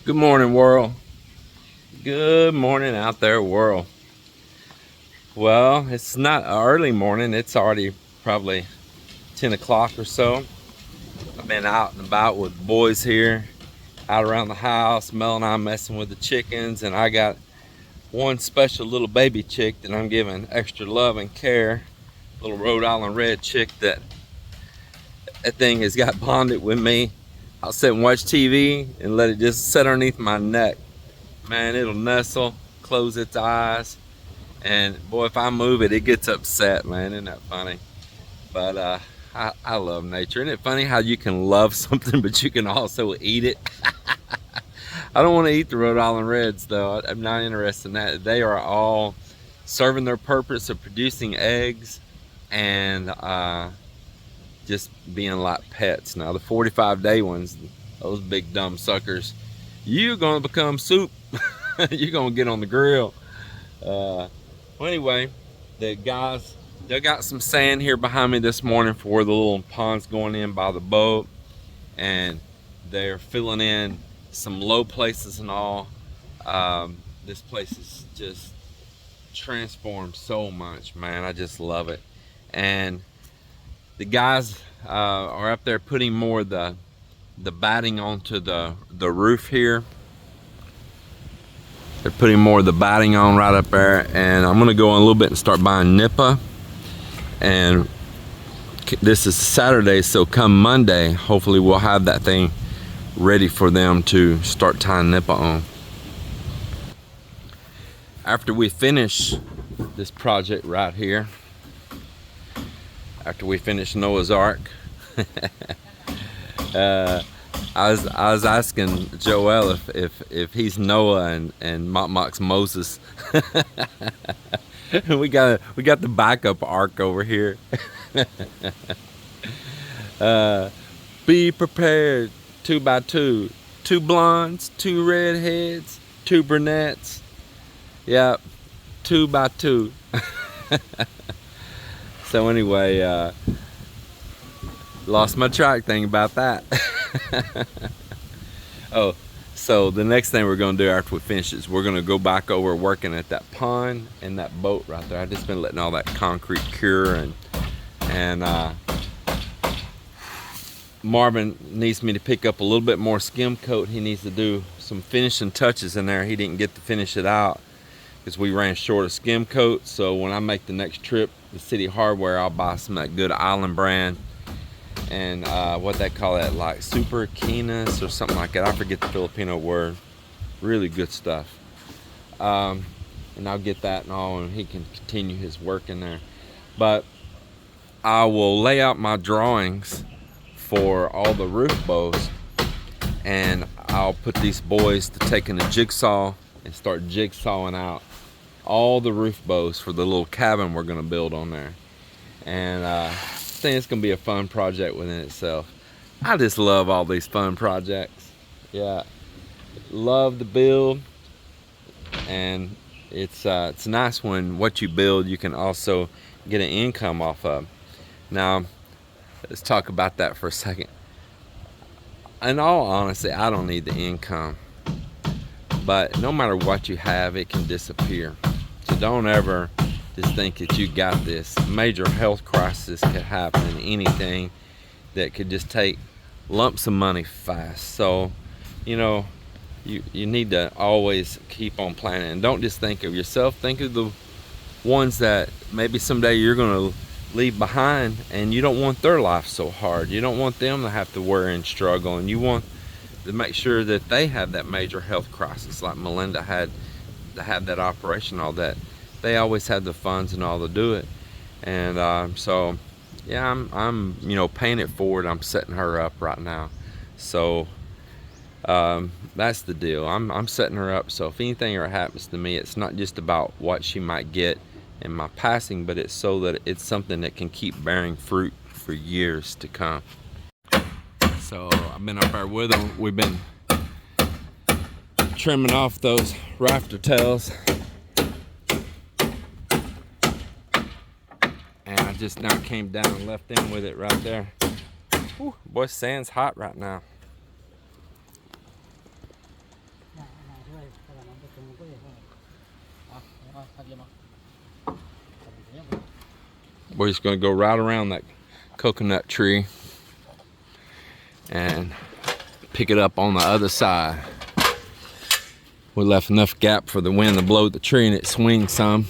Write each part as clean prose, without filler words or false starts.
Good morning, world. Good morning out there, world. Well, it's not early morning. It's already probably 10 o'clock or so. I've been out and about with boys here, out around the house. Mel and I messing with the chickens, and I got one special little baby chick that I'm giving extra love and care. Little Rhode Island red chick that thing has got bonded with me. I'll sit and watch TV and let it just sit underneath my neck. Man, it'll nestle, close its eyes, and boy, if I move it, it gets upset, man. Isn't that funny? But I love nature. Isn't it funny how you can love something, but you can also eat it? I don't want to eat the Rhode Island Reds, though. I'm not interested in that. They are all serving their purpose of producing eggs and just being like pets. Now, the 45-day ones, those big dumb suckers, you're going to become soup. You're going to get on the grill. Well, anyway, the guys, they got some sand here behind me this morning for where the little pond's going in by the boat. And they're filling in some low places and all. This place is just transformed so much, man. I just love it. And the guys are up there putting more of the batting onto the roof here. They're putting more of the batting on right up there, and I'm gonna go on a little bit and start buying nippa. And this is Saturday, so come Monday, hopefully we'll have that thing ready for them to start tying nippa on. After we finish this project right here, after we finish Noah's Ark, I was asking Joel if he's Noah and Mok's Moses. we got the backup ark over here. Be prepared. 2 by 2, 2 blondes, 2 redheads, 2 brunettes. Yep, 2 by 2. So anyway, lost my track thing about that. Oh, so the next thing we're gonna do after we finish is we're gonna go back over working at that pond and that boat right there. I've just been letting all that concrete cure, and Marvin needs me to pick up a little bit more skim coat. He needs to do some finishing touches in there. He didn't get to finish it out because we ran short of skim coat. So when I make the next trip to City Hardware, I'll buy some of that good Island brand and what they call that, like super Kenas or something like that. I forget the Filipino word. Really good stuff. And I'll get that and all, and he can continue his work in there. But I will lay out my drawings for all the roof bows, and I'll put these boys to taking a jigsaw and start jigsawing out all the roof bows for the little cabin we're going to build on there. And I think it's going to be a fun project within itself. I just love all these fun projects. Yeah, love to build, and it's nice when what you build you can also get an income off of. Now, let's talk about that for a second. In all honesty, I don't need the income, but no matter what you have, it can disappear. So don't ever just think that you got this. Major health crisis could happen, anything that could just take lumps of money fast. So, you know, you need to always keep on planning, and don't just think of yourself. Think of the ones that maybe someday you're going to leave behind, and you don't want their life so hard. You don't want them to have to worry and struggle, and you want to make sure that they have that major health crisis like Melinda had to have that operation, all that. They always had the funds and all to do it. And so yeah, I'm you know, paying it forward. I'm setting her up right now. So that's the deal. I'm setting her up, so if anything ever happens to me, it's not just about what she might get in my passing, but it's so that it's something that can keep bearing fruit for years to come. So I've been up there with them. We've been trimming off those rafter tails, and I just now came down and left them with it right there. Whew, boy, sand's hot right now. We're just going to go right around that coconut tree and pick it up on the other side. We left enough gap for the wind to blow the tree and it swings some.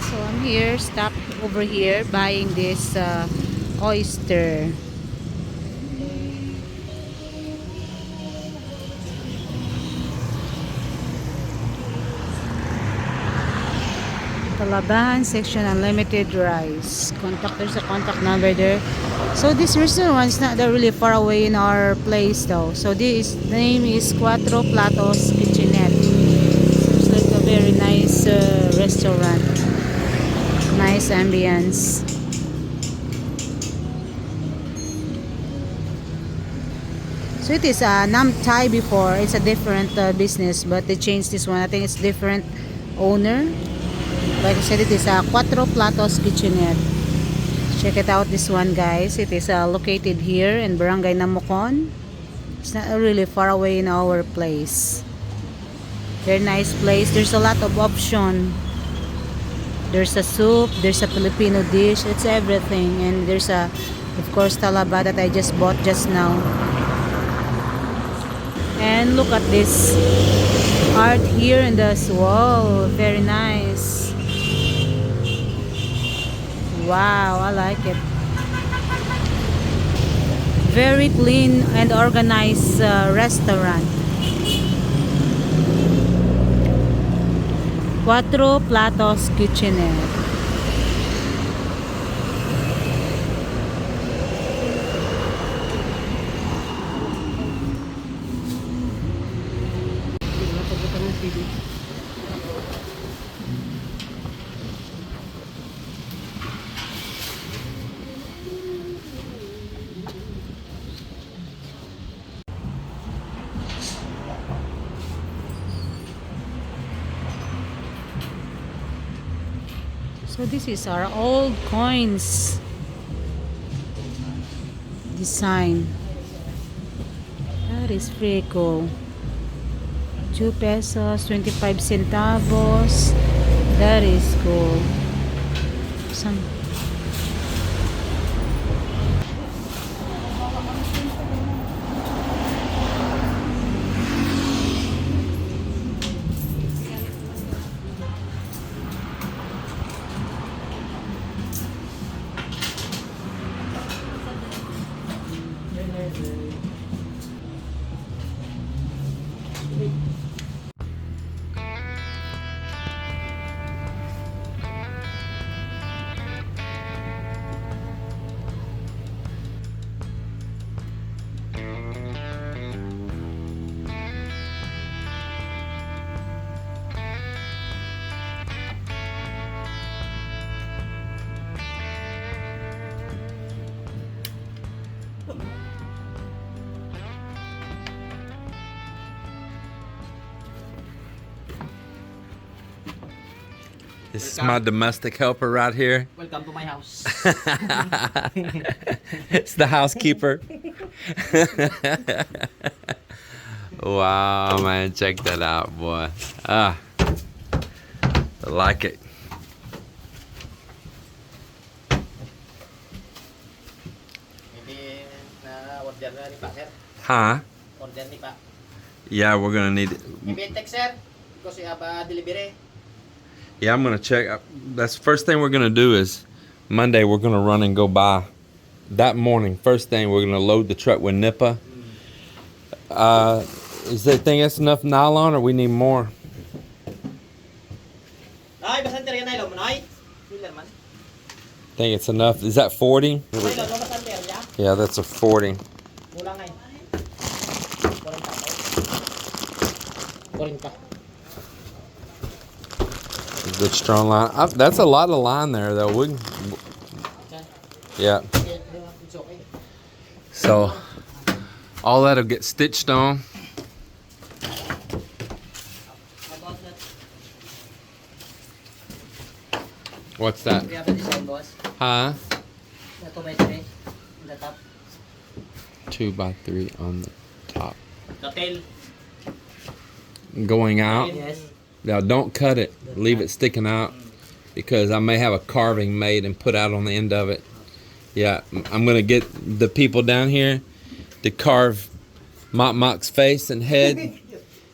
So I'm here, stopped over here buying this oyster. Palaban section, unlimited rice. There's a contact number there. So this restaurant is not that really far away in our place though. So this name is Quattro Platos Kitchenette. Seems like a very nice restaurant. Nice ambience. So it is Nam Thai before. It's a different business, but they changed this one. I think it's different owner. Like I said, it is Quattro Platos Kitchenette. Check it out, this one, guys. It is located here in Barangay Namukon. It's not really far away in our place. Very nice place. There's a lot of option. There's a soup, there's a Filipino dish, it's everything. And there's of course, talaba that I just bought just now. And look at this art here in the wall. Very nice. Wow, I like it. Very clean and organized restaurant. Quattro Platos Kitchenette. So this is our old coins design. That is pretty cool. 2 pesos, 25 centavos. That is cool. Some This is my domestic helper right here. Welcome to my house. It's the housekeeper. Wow, man, check that out, boy. I like it. Maybe order na ni pa, sir. Huh? Order ni pa. Yeah, we're gonna need it. Maybe text, sir. Because you have a delivery. Yeah, I'm gonna check. That's the first thing we're gonna do is Monday we're gonna run and go buy. That morning, first thing we're gonna load the truck with Nippa. Is they think that's enough nylon or we need more? Ay, basanter yan nylon man ay. Filler man. Think it's enough. Is that 40? Nylon no basanter ya. Yeah, that's a 40. Kulang ay. 40. Good strong line. That's a lot of line there, though. Yeah. It's okay. So all that'll get stitched on. What's that? We have a design, boss. Huh? The 2x3 on the top. 2x3 on the top. The tail. Going out. Yes. Now don't cut it. Leave it sticking out because I may have a carving made and put out on the end of it. Yeah, I'm gonna get the people down here to carve Mock's face and head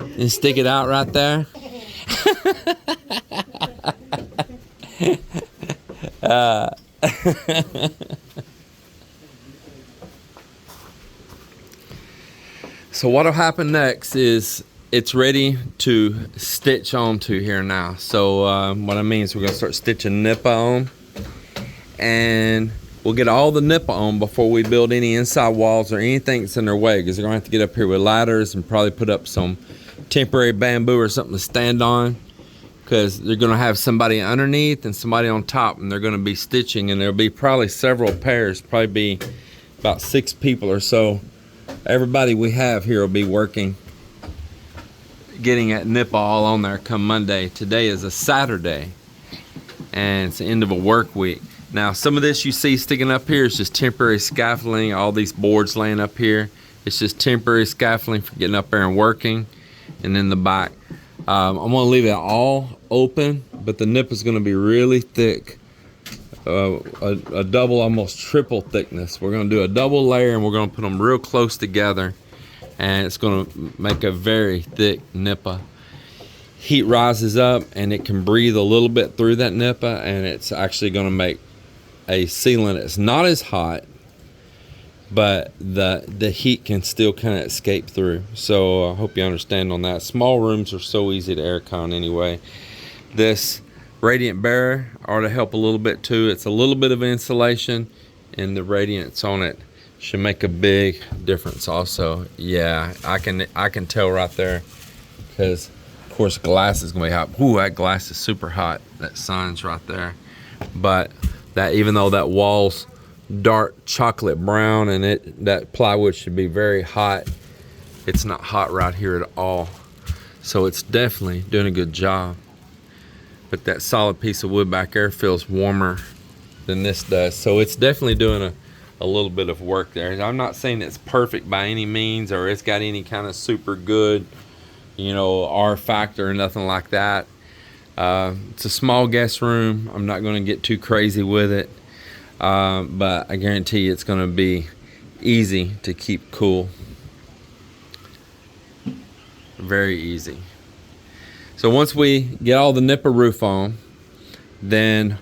and stick it out right there. So what'll happen next is it's ready to stitch onto here now. So what I mean is we're gonna start stitching nippa on, and we'll get all the nippa on before we build any inside walls or anything that's in their way, because they're gonna have to get up here with ladders and probably put up some temporary bamboo or something to stand on, because they're gonna have somebody underneath and somebody on top, and they're gonna be stitching, and there'll be probably several pairs, probably be about 6 people or so. Everybody we have here will be working, getting that nippa all on there come Monday. Today is a Saturday, and it's the end of a work week. Now, some of this you see sticking up here is just temporary scaffolding. All these boards laying up here, it's just temporary scaffolding for getting up there and working. And in the back, I'm gonna leave it all open, but the nip is gonna be really thick, a double, almost triple thickness. We're gonna do a double layer, and we're gonna put them real close together, and it's gonna make a very thick nippa. Heat rises up, and it can breathe a little bit through that nippa, and it's actually gonna make a ceiling that's not as hot, but the heat can still kind of escape through. So I hope you understand on that. Small rooms are so easy to air con anyway. This radiant barrier ought to help a little bit too. It's a little bit of insulation, and the radiance on it should make a big difference also. Yeah, I can tell right there, because of course glass is gonna be hot. Ooh, that glass is super hot. That sun's right there. But that, even though that wall's dark chocolate brown and that plywood should be very hot, it's not hot right here at all. So it's definitely doing a good job. But that solid piece of wood back there feels warmer than this does. So it's definitely doing a little bit of work there. I'm not saying it's perfect by any means, or it's got any kind of super good, R factor or nothing like that. It's a small guest room. I'm not going to get too crazy with it, but I guarantee you it's going to be easy to keep cool. Very easy. So once we get all the nippa roof on, then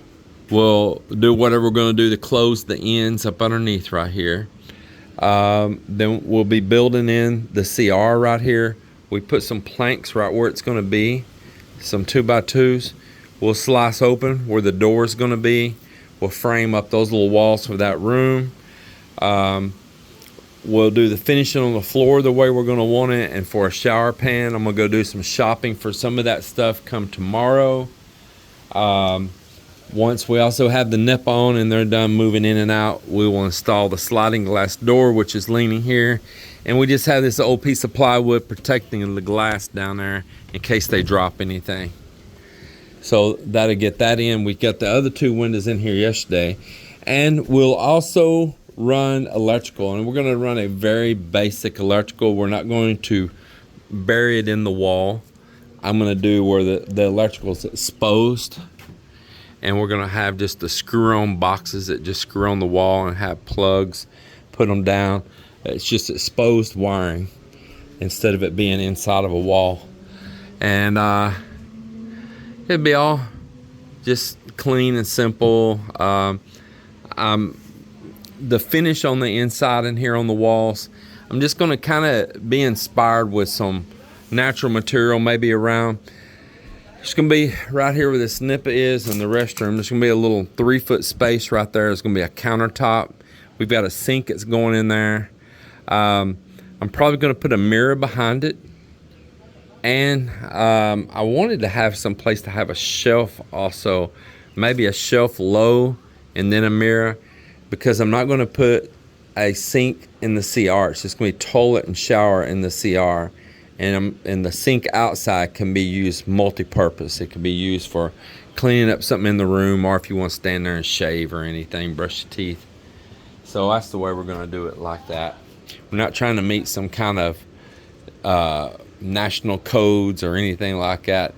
we'll do whatever we're going to do to close the ends up underneath right here. Then we'll be building in the CR right here. We put some planks right where it's going to be, some 2x2s. We'll slice open where the door is going to be. We'll frame up those little walls for that room. We'll do the finishing on the floor the way we're going to want it. And for a shower pan, I'm going to go do some shopping for some of that stuff come tomorrow. Once we also have the nip on and they're done moving in and out, we will install the sliding glass door, which is leaning here. And we just have this old piece of plywood protecting the glass down there in case they drop anything. So that'll get that in. We got the other 2 windows in here yesterday. And we'll also run electrical, and we're going to run a very basic electrical. We're not going to bury it in the wall. I'm going to do where the electrical is exposed, and we're going to have just the screw-on boxes that just screw on the wall and have plugs, put them down. It's just exposed wiring instead of it being inside of a wall. And it'll be all just clean and simple. The finish on the inside and here on the walls, I'm just going to kind of be inspired with some natural material, maybe around. It's going to be right here where this nippa is and the restroom. There's going to be a little 3-foot space right there. There's going to be a countertop. We've got a sink that's going in there. I'm probably going to put a mirror behind it And I wanted to have some place to have a shelf also, maybe a shelf low and then a mirror, because I'm not going to put a sink in the CR. It's just going to be toilet and shower in the CR. And the sink outside can be used multi-purpose. It can be used for cleaning up something in the room, or if you want to stand there and shave or anything, brush your teeth. So that's the way we're going to do it, like that. We're not trying to meet some kind of national codes or anything like that.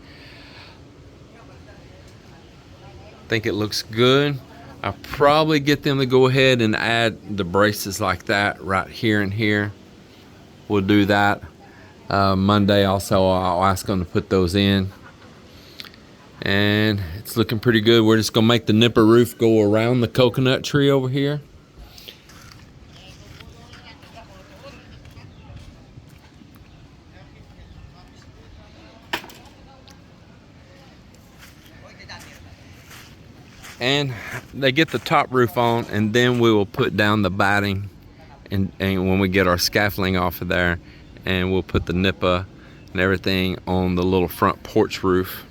I think it looks good. I'll probably get them to go ahead and add the braces like that right here and here. We'll do that. Monday also, I'll ask them to put those in. And it's looking pretty good. We're just gonna make the nipper roof go around the coconut tree over here. And they get the top roof on, and then we will put down the batting, and when we get our scaffolding off of there, and we'll put the nippa and everything on the little front porch roof.